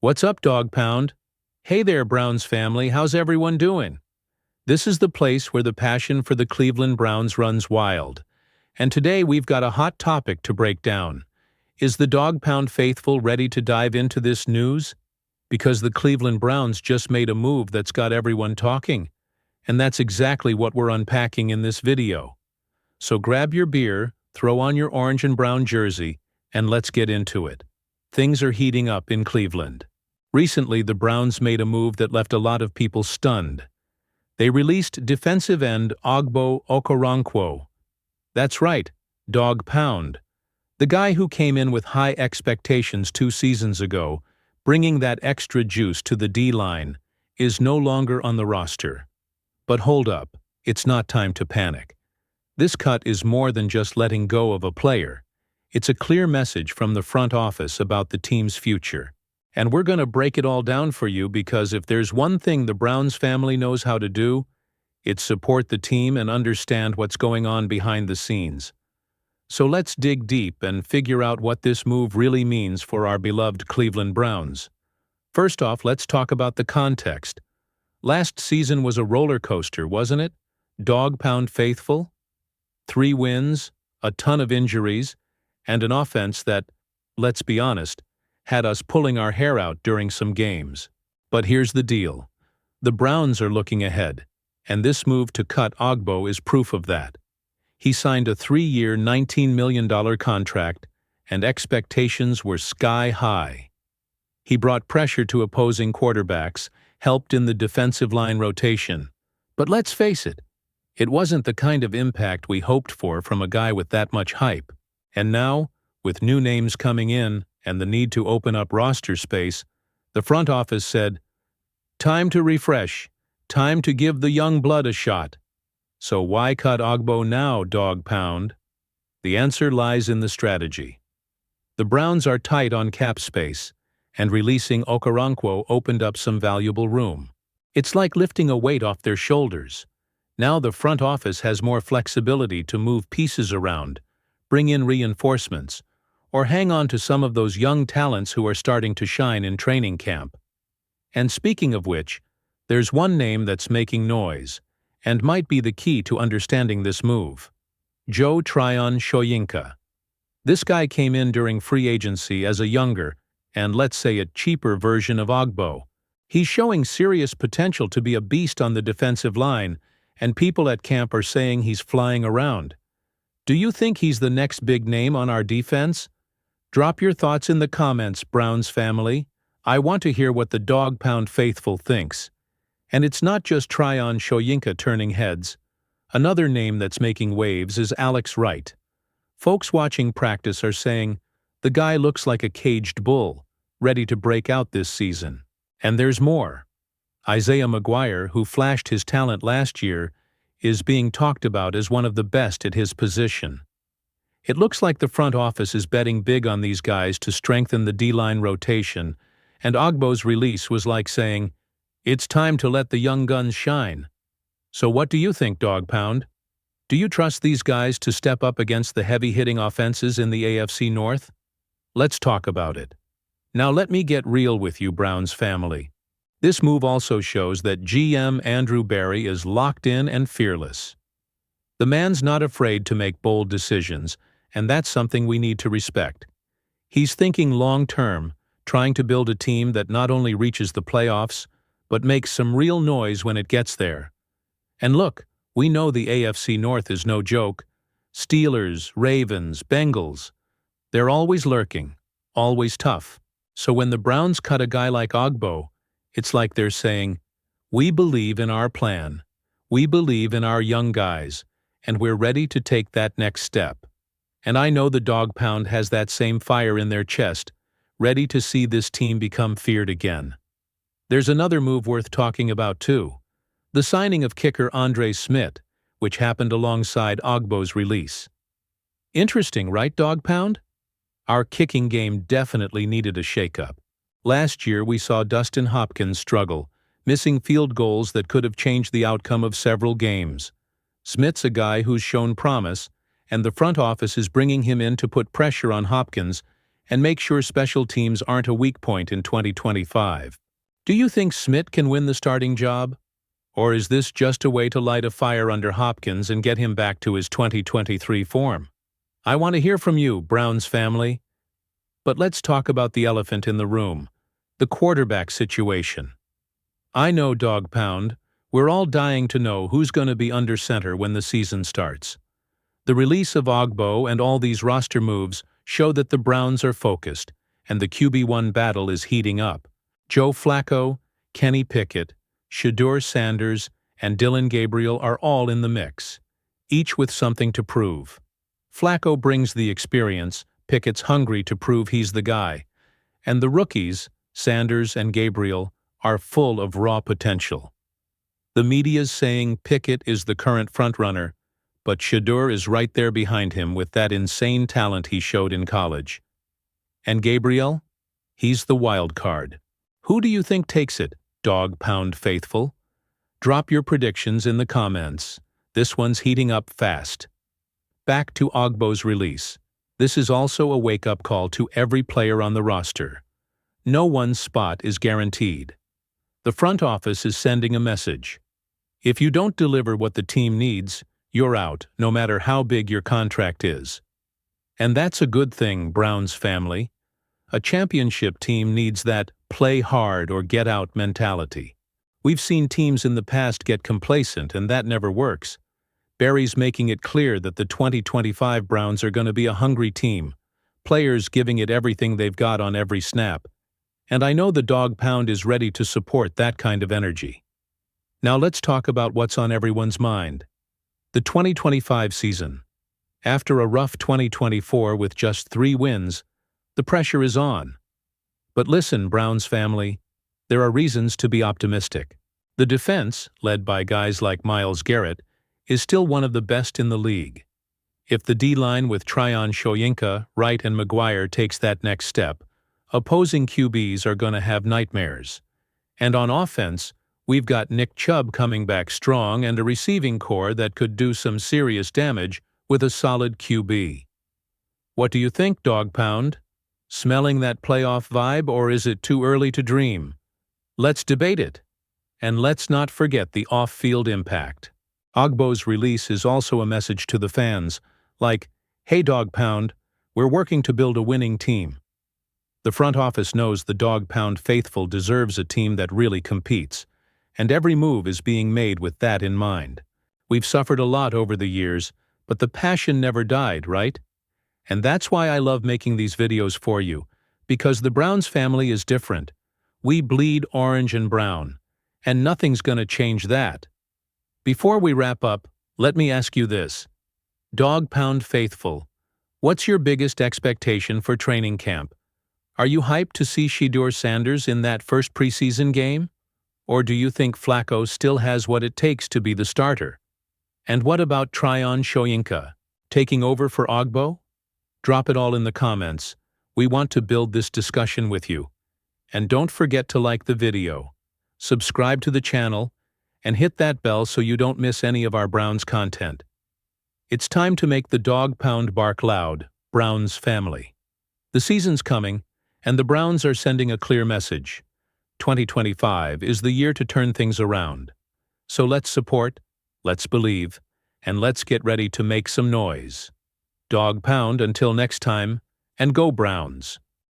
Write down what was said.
What's up, Dog Pound? Hey there, Browns family, how's everyone doing? This is the place where the passion for the Cleveland Browns runs wild. And today we've got a hot topic to break down. Is the Dog Pound faithful ready to dive into this news? Because the Cleveland Browns just made a move that's got everyone talking. And that's exactly what we're unpacking in this video. So grab your beer, throw on your orange and brown jersey, and let's get into it. Things are heating up in Cleveland. Recently, the Browns made a move that left a lot of people stunned. They released defensive end Ogbo Okoronkwo. That's right, Dog Pound. The guy who came in with high expectations 2 seasons ago, bringing that extra juice to the D-line, is no longer on the roster. But hold up, it's not time to panic. This cut is more than just letting go of a player. It's a clear message from the front office about the team's future. And we're going to break it all down for you because if there's one thing the Browns family knows how to do, it's support the team and understand what's going on behind the scenes. So let's dig deep and figure out what this move really means for our beloved Cleveland Browns. First off, let's talk about the context. Last season was a roller coaster, wasn't it? Dog Pound faithful? 3 wins, a ton of injuries, and an offense that, let's be honest, had us pulling our hair out during some games. But here's the deal. The Browns are looking ahead, and this move to cut Ogbo is proof of that. He signed a 3-year, $19 million contract, and expectations were sky high. He brought pressure to opposing quarterbacks, helped in the defensive line rotation. But let's face it, it wasn't the kind of impact we hoped for from a guy with that much hype. And now, with new names coming in, and the need to open up roster space, the front office said, "Time to refresh, time to give the young blood a shot." So why cut Ogbo now, Dog Pound? The answer lies in the strategy. The Browns are tight on cap space, and releasing Okoronkwo opened up some valuable room. It's like lifting a weight off their shoulders. Now the front office has more flexibility to move pieces around, bring in reinforcements, or hang on to some of those young talents who are starting to shine in training camp. And speaking of which, there's one name that's making noise, and might be the key to understanding this move. JOgbo. This guy came in during free agency as a younger, and let's say a cheaper version of Ogbo. He's showing serious potential to be a beast on the defensive line, and people at camp are saying he's flying around. Do you think he's the next big name on our defense? Drop your thoughts in the comments, Browns family. I want to hear what the Dog Pound faithful thinks. And it's not just Ogbo turning heads. Another name that's making waves is Alex Wright. Folks watching practice are saying, the guy looks like a caged bull, ready to break out this season. And there's more. Isaiah McGuire, who flashed his talent last year, is being talked about as one of the best at his position. It looks like the front office is betting big on these guys to strengthen the D-line rotation, and Ogbo's release was like saying, "It's time to let the young guns shine." So what do you think, Dog Pound? Do you trust these guys to step up against the heavy-hitting offenses in the AFC North? Let's talk about it. Now let me get real with you, Browns family. This move also shows that GM Andrew Berry is locked in and fearless. The man's not afraid to make bold decisions, and that's something we need to respect. He's thinking long-term, trying to build a team that not only reaches the playoffs, but makes some real noise when it gets there. And look, we know the AFC North is no joke. Steelers, Ravens, Bengals, they're always lurking, always tough. So when the Browns cut a guy like Ogbo, it's like they're saying, "We believe in our plan. We believe in our young guys, and we're ready to take that next step." And I know the Dog Pound has that same fire in their chest, ready to see this team become feared again. There's another move worth talking about too. The signing of kicker Andre Smith, which happened alongside Ogbo's release. Interesting, right, Dog Pound? Our kicking game definitely needed a shakeup. Last year we saw Dustin Hopkins struggle, missing field goals that could have changed the outcome of several games. Smith's a guy who's shown promise, and the front office is bringing him in to put pressure on Hopkins and make sure special teams aren't a weak point in 2025. Do you think Smith can win the starting job? Or is this just a way to light a fire under Hopkins and get him back to his 2023 form? I want to hear from you, Browns family. But let's talk about the elephant in the room, the quarterback situation. I know, Dog Pound, we're all dying to know who's going to be under center when the season starts. The release of Ogbo and all these roster moves show that the Browns are focused, and the QB1 battle is heating up. Joe Flacco, Kenny Pickett, Shedeur Sanders, and Dillon Gabriel are all in the mix, each with something to prove. Flacco brings the experience, Pickett's hungry to prove he's the guy, and the rookies, Sanders and Gabriel, are full of raw potential. The media's saying Pickett is the current frontrunner, but Shedeur is right there behind him with that insane talent he showed in college. And Gabriel? He's the wild card. Who do you think takes it, Dog Pound faithful? Drop your predictions in the comments. This one's heating up fast. Back to Ogbo's release. This is also a wake-up call to every player on the roster. No one spot is guaranteed. The front office is sending a message. If you don't deliver what the team needs, you're out, no matter how big your contract is. And that's a good thing, Browns family. A championship team needs that play hard or get out mentality. We've seen teams in the past get complacent, and that never works. Barry's making it clear that the 2025 Browns are going to be a hungry team, players giving it everything they've got on every snap. And I know the Dog Pound is ready to support that kind of energy. Now let's talk about what's on everyone's mind. The 2025 season. After a rough 2024 with just 3 wins, the pressure is on. But listen, Browns family, there are reasons to be optimistic. The defense, led by guys like Myles Garrett, is still one of the best in the league. If the D-line with Tryon Shoyinka, Wright, and McGuire takes that next step, opposing QBs are going to have nightmares. And on offense, we've got Nick Chubb coming back strong and a receiving core that could do some serious damage with a solid QB. What do you think, Dog Pound? Smelling that playoff vibe, or is it too early to dream? Let's debate it. And let's not forget the off-field impact. Ogbo's release is also a message to the fans, like, hey Dog Pound, we're working to build a winning team. The front office knows the Dog Pound faithful deserves a team that really competes, and every move is being made with that in mind. We've suffered a lot over the years, but the passion never died, right? And that's why I love making these videos for you, because the Browns family is different. We bleed orange and brown, and nothing's gonna change that. Before we wrap up, let me ask you this. Dog Pound faithful, what's your biggest expectation for training camp? Are you hyped to see Shedeur Sanders in that first preseason game? Or do you think Flacco still has what it takes to be the starter? And what about Tryon Shoyinka, taking over for Ogbo? Drop it all in the comments. We want to build this discussion with you. And don't forget to like the video, subscribe to the channel, and hit that bell so you don't miss any of our Browns content. It's time to make the Dog Pound bark loud, Browns family. The season's coming, and the Browns are sending a clear message. 2025 is the year to turn things around. So let's support, let's believe, and let's get ready to make some noise. Dog Pound until next time, and go Browns!